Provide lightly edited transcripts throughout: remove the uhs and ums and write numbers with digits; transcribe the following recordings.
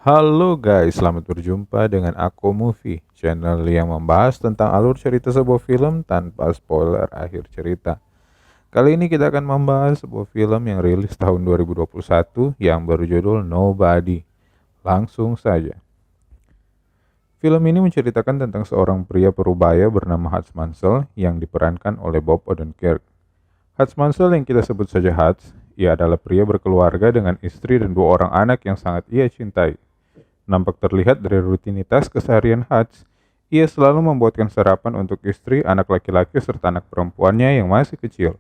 Halo guys, selamat berjumpa dengan Aku Movie, channel yang membahas tentang alur cerita sebuah film tanpa spoiler akhir cerita. Kali ini kita akan membahas sebuah film yang rilis tahun 2021 yang berjudul Nobody. Langsung saja. Film ini menceritakan tentang seorang pria parubaya bernama Hans Mansell yang diperankan oleh Bob Odenkirk. Hans Mansell yang kita sebut saja Hans, ia adalah pria berkeluarga dengan istri dan dua orang anak yang sangat ia cintai. Nampak terlihat dari rutinitas keseharian Hutch, ia selalu membuatkan sarapan untuk istri, anak laki-laki, serta anak perempuannya yang masih kecil.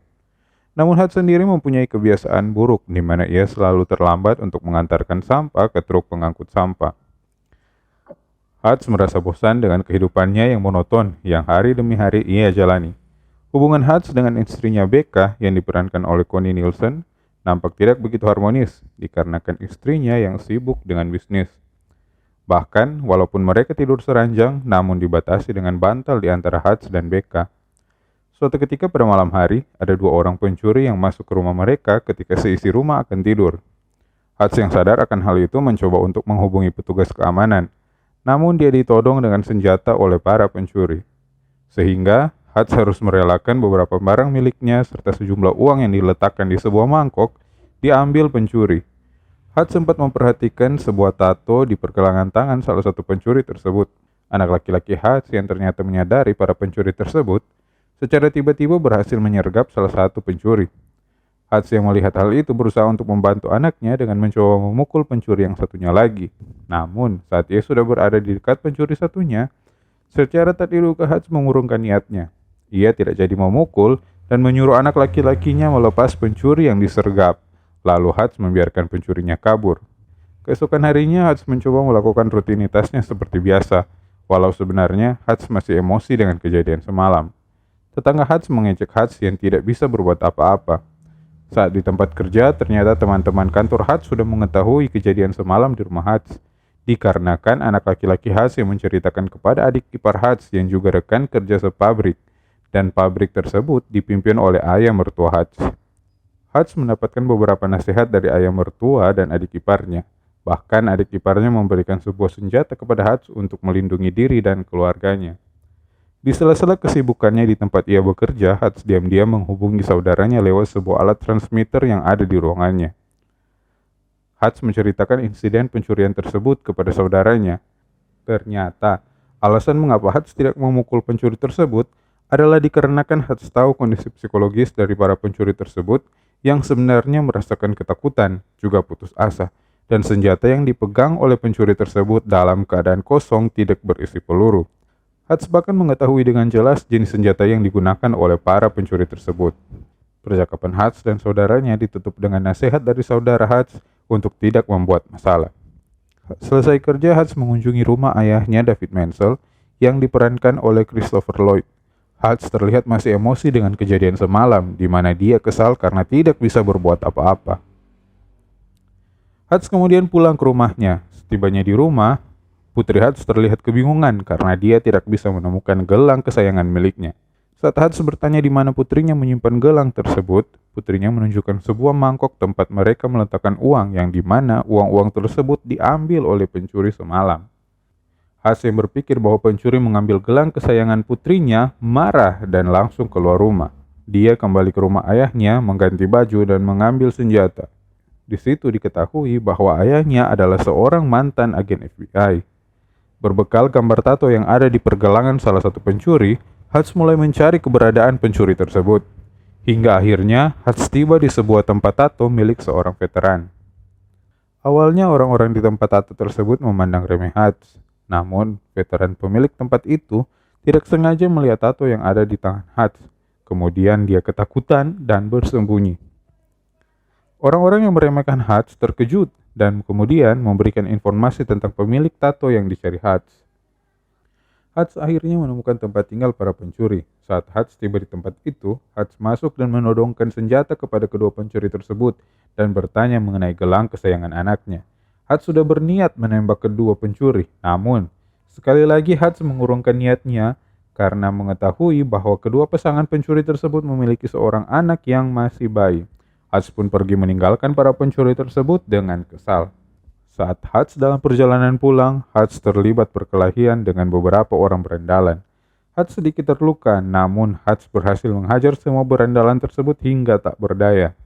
Namun Hutch sendiri mempunyai kebiasaan buruk di mana ia selalu terlambat untuk mengantarkan sampah ke truk pengangkut sampah. Hutch merasa bosan dengan kehidupannya yang monoton yang hari demi hari ia jalani. Hubungan Hutch dengan istrinya Becca yang diperankan oleh Connie Nielsen nampak tidak begitu harmonis dikarenakan istrinya yang sibuk dengan bisnis. Bahkan, walaupun mereka tidur seranjang, namun dibatasi dengan bantal di antara Hutch dan Becca. Suatu ketika pada malam hari, ada dua orang pencuri yang masuk ke rumah mereka ketika seisi rumah akan tidur. Hutch yang sadar akan hal itu mencoba untuk menghubungi petugas keamanan, namun dia ditodong dengan senjata oleh para pencuri. Sehingga, Hutch harus merelakan beberapa barang miliknya serta sejumlah uang yang diletakkan di sebuah mangkok diambil pencuri. Hutch sempat memperhatikan sebuah tato di pergelangan tangan salah satu pencuri tersebut. Anak laki-laki Hutch yang ternyata menyadari para pencuri tersebut, secara tiba-tiba berhasil menyergap salah satu pencuri. Hutch yang melihat hal itu berusaha untuk membantu anaknya dengan mencoba memukul pencuri yang satunya lagi. Namun, saat ia sudah berada di dekat pencuri satunya, secara tak diduga Hutch mengurungkan niatnya. Ia tidak jadi memukul dan menyuruh anak laki-lakinya melepas pencuri yang disergap. Lalu Hutch membiarkan pencurinya kabur. Keesokan harinya Hutch mencoba melakukan rutinitasnya seperti biasa, walau sebenarnya Hutch masih emosi dengan kejadian semalam. Tetangga Hutch mengejek Hutch yang tidak bisa berbuat apa-apa. Saat di tempat kerja, ternyata teman-teman kantor Hutch sudah mengetahui kejadian semalam di rumah Hutch, dikarenakan anak laki-laki Hutch yang menceritakan kepada adik ipar Hutch yang juga rekan kerja sepabrik, dan pabrik tersebut dipimpin oleh ayah mertua Hutch. Hutch mendapatkan beberapa nasihat dari ayah mertua dan adik iparnya. Bahkan adik iparnya memberikan sebuah senjata kepada Hutch untuk melindungi diri dan keluarganya. Di sela-sela kesibukannya di tempat ia bekerja, Hutch diam-diam menghubungi saudaranya lewat sebuah alat transmitter yang ada di ruangannya. Hutch menceritakan insiden pencurian tersebut kepada saudaranya. Ternyata, alasan mengapa Hutch tidak memukul pencuri tersebut adalah dikarenakan Hutch tahu kondisi psikologis dari para pencuri tersebut yang sebenarnya merasakan ketakutan, juga putus asa, dan senjata yang dipegang oleh pencuri tersebut dalam keadaan kosong tidak berisi peluru. Hutch bahkan mengetahui dengan jelas jenis senjata yang digunakan oleh para pencuri tersebut. Percakapan Hutch dan saudaranya ditutup dengan nasihat dari saudara Hutch untuk tidak membuat masalah. Selesai kerja, Hutch mengunjungi rumah ayahnya David Mansell yang diperankan oleh Christopher Lloyd. Hutch terlihat masih emosi dengan kejadian semalam, di mana dia kesal karena tidak bisa berbuat apa-apa. Hutch kemudian pulang ke rumahnya. Setibanya di rumah, putri Hutch terlihat kebingungan karena dia tidak bisa menemukan gelang kesayangan miliknya. Saat Hutch bertanya di mana putrinya menyimpan gelang tersebut, putrinya menunjukkan sebuah mangkok tempat mereka meletakkan uang yang di mana uang-uang tersebut diambil oleh pencuri semalam. Hutch yang berpikir bahwa pencuri mengambil gelang kesayangan putrinya marah dan langsung keluar rumah. Dia kembali ke rumah ayahnya, mengganti baju dan mengambil senjata. Di situ diketahui bahwa ayahnya adalah seorang mantan agen FBI. Berbekal gambar tato yang ada di pergelangan salah satu pencuri, Hutch mulai mencari keberadaan pencuri tersebut. Hingga akhirnya Hutch tiba di sebuah tempat tato milik seorang veteran. Awalnya orang-orang di tempat tato tersebut memandang remeh Hutch. Namun, veteran pemilik tempat itu tidak sengaja melihat tato yang ada di tangan Hutch. Kemudian dia ketakutan dan bersembunyi. Orang-orang yang meremehkan Hutch terkejut dan kemudian memberikan informasi tentang pemilik tato yang dicari Hutch. Hutch akhirnya menemukan tempat tinggal para pencuri. Saat Hutch tiba di tempat itu, Hutch masuk dan menodongkan senjata kepada kedua pencuri tersebut dan bertanya mengenai gelang kesayangan anaknya. Hutch sudah berniat menembak kedua pencuri, namun sekali lagi Hutch mengurungkan niatnya karena mengetahui bahwa kedua pasangan pencuri tersebut memiliki seorang anak yang masih bayi. Hutch pun pergi meninggalkan para pencuri tersebut dengan kesal. Saat Hutch dalam perjalanan pulang, Hutch terlibat perkelahian dengan beberapa orang berandalan. Hutch sedikit terluka, namun Hutch berhasil menghajar semua berandalan tersebut hingga tak berdaya.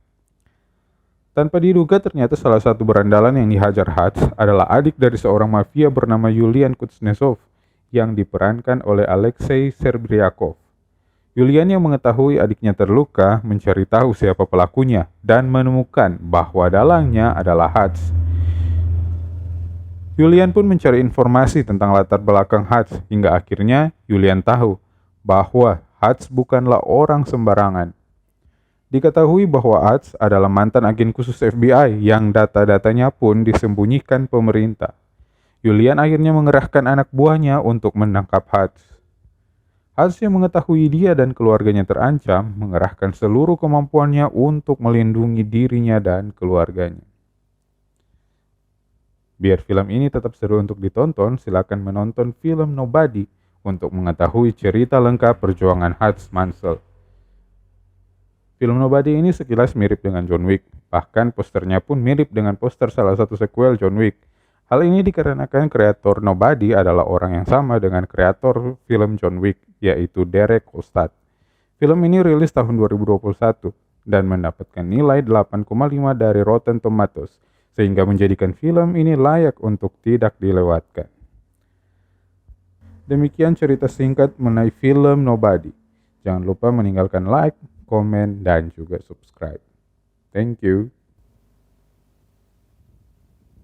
Tanpa diduga, ternyata salah satu berandalan yang dihajar Hutch adalah adik dari seorang mafia bernama Yulian Kuznetsov yang diperankan oleh Alexei Serbriakov. Yulian yang mengetahui adiknya terluka mencari tahu siapa pelakunya dan menemukan bahwa dalangnya adalah Hutch. Yulian pun mencari informasi tentang latar belakang Hutch hingga akhirnya Yulian tahu bahwa Hutch bukanlah orang sembarangan. Diketahui bahwa Hutch adalah mantan agen khusus FBI yang data-datanya pun disembunyikan pemerintah. Yulian akhirnya mengerahkan anak buahnya untuk menangkap Hutch. Hutch yang mengetahui dia dan keluarganya terancam mengerahkan seluruh kemampuannya untuk melindungi dirinya dan keluarganya. Biar film ini tetap seru untuk ditonton, silakan menonton film Nobody untuk mengetahui cerita lengkap perjuangan Hutch Mansell. Film Nobody ini sekilas mirip dengan John Wick, bahkan posternya pun mirip dengan poster salah satu sequel John Wick. Hal ini dikarenakan kreator Nobody adalah orang yang sama dengan kreator film John Wick, yaitu Derek Kolstad. Film ini rilis tahun 2021 dan mendapatkan nilai 8,5 dari Rotten Tomatoes, sehingga menjadikan film ini layak untuk tidak dilewatkan. Demikian cerita singkat mengenai film Nobody. Jangan lupa meninggalkan like, komen, dan juga subscribe. Thank you.